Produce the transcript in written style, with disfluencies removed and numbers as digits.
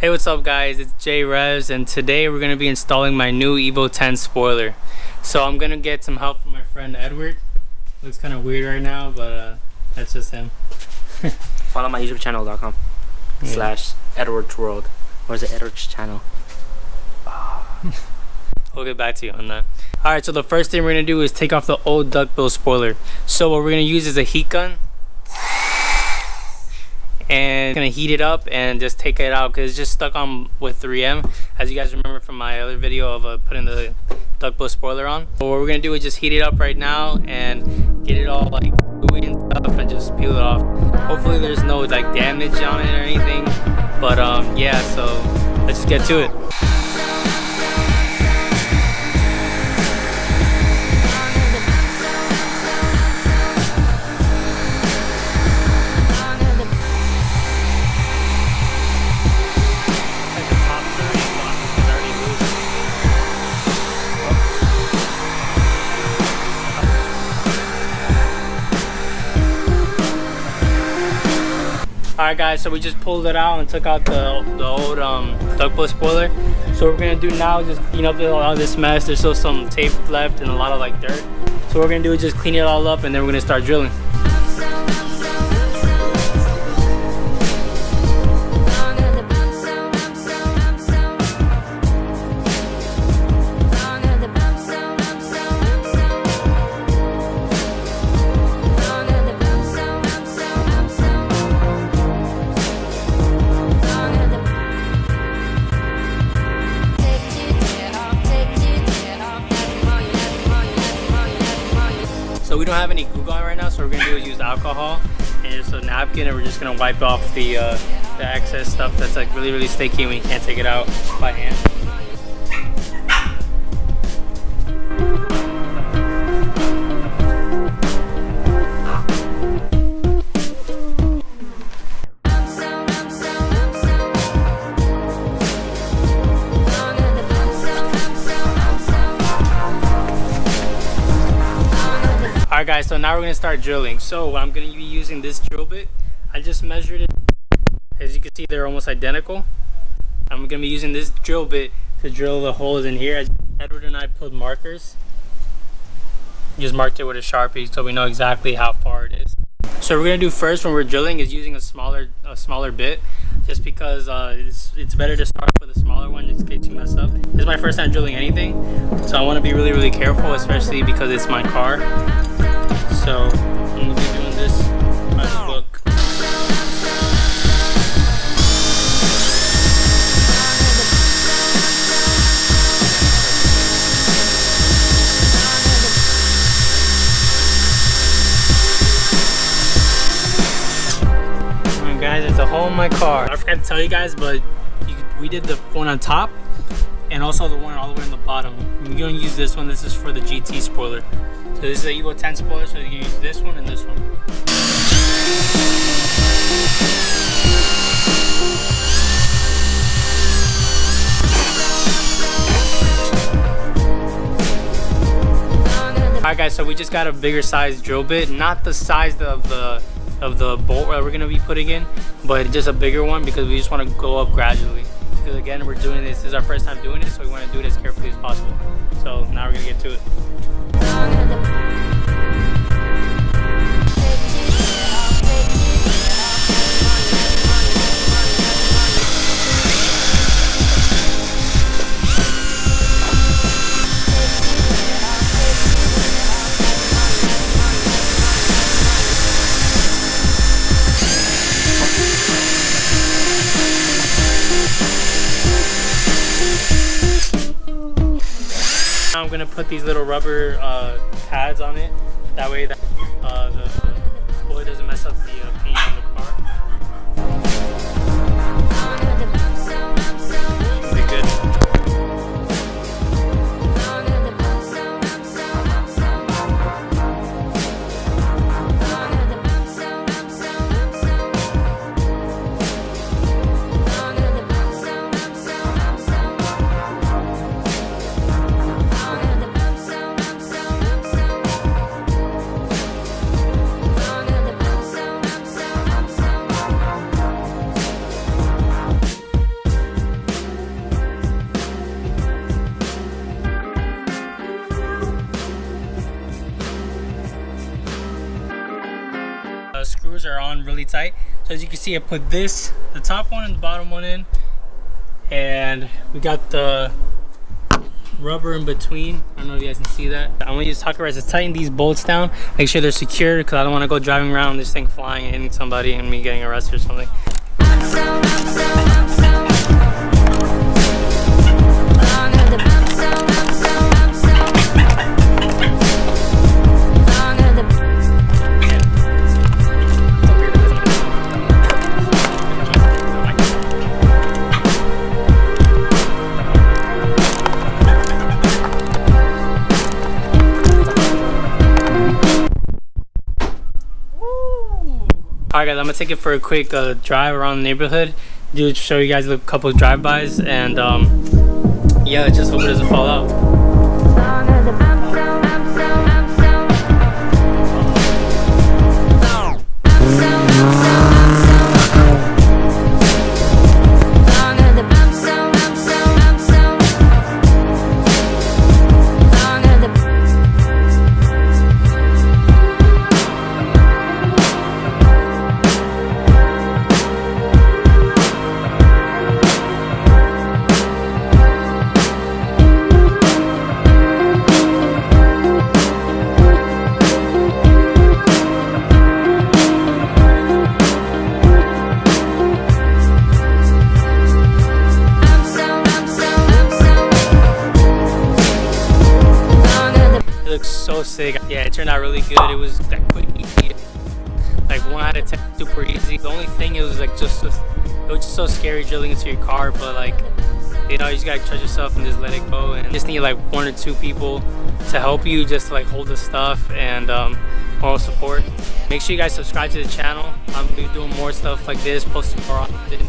Hey, what's up guys, it's J Revs, and today we're going to be installing my new Evo X spoiler. So I'm going to get some help from my friend Edward. Looks kind of weird right now, but that's just him. Follow my YouTube channel.com /Edward's World. Where's the Edward's channel? We'll get back to you on that. Alright, so the first thing we're going to do is take off the old duckbill spoiler. So what we're going to use is a heat gun. And gonna heat it up and just take it out because it's just stuck on with 3M, as you guys remember from my other video of putting the duckbill spoiler on. So what we're gonna do is just heat it up right now and get it all like gooey and stuff and just peel it off. Hopefully there's no like damage on it or anything, but yeah, so let's just get to it. Alright guys, so we just pulled it out and took out the old duckbill spoiler. So what we're gonna do now is just clean up all this mess. There's still some tape left and a lot of like dirt. So what we're gonna do is just clean it all up and then we're gonna start drilling. So we don't have any glue gun right now, so what we're gonna do is use alcohol and just a napkin, and we're just gonna wipe off the excess stuff that's like really sticky and we can't take it out by hand. Alright guys, so now we're going to start drilling. So I'm going to be using this drill bit. I just measured it. As you can see, they're almost identical. I'm going to be using this drill bit to drill the holes in here. Edward and I pulled markers. Just marked it with a Sharpie so we know exactly how far it is. So what we're going to do first when we're drilling is using a smaller bit, just because it's better to start with a smaller one just in case you mess up. This is my first time drilling anything, so I want to be really careful, especially because it's my car. So I'm going to be doing this by the book. Alright guys, it's a hole in my car. I forgot to tell you guys, but we did the one on top and also the one all the way on the bottom. We're going to use this one. This is for the GT spoiler. So this is the Evo X spoiler, so you can use this one and this one. Alright guys, so we just got a bigger size drill bit, not the size of the bolt that we're going to be putting in, but just a bigger one because we just want to go up gradually. Because again, we're doing this is our first time doing it, so we want to do it as carefully as possible. So now we're going to get to it. I'm gonna put these little rubber pads on it. That way that the spoiler doesn't mess up the paint on the car. Should be good. really tight. So as you can see, I put this, the top one and the bottom one in, and we got the rubber in between. I don't know if you guys can see that. I'm gonna use tucker rest to tighten these bolts down, make sure they're secure, because I don't want to go driving around this thing flying and hitting somebody and me getting arrested or something. Alright guys, I'm gonna take it for a quick drive around the neighborhood, just show you guys a couple of drive-bys, and yeah, just hope it doesn't fall out. So sick. Yeah, it turned out really good. It was that quick, easy, like 1 out of 10, super easy. The only thing, it was like it was just so scary drilling into your car, but like, you know, you just gotta trust yourself and just let it go, and you just need like 1 or 2 people to help you, just to like hold the stuff, and moral support. Make sure you guys subscribe to the channel. I'm gonna be doing more stuff like this, posting more often.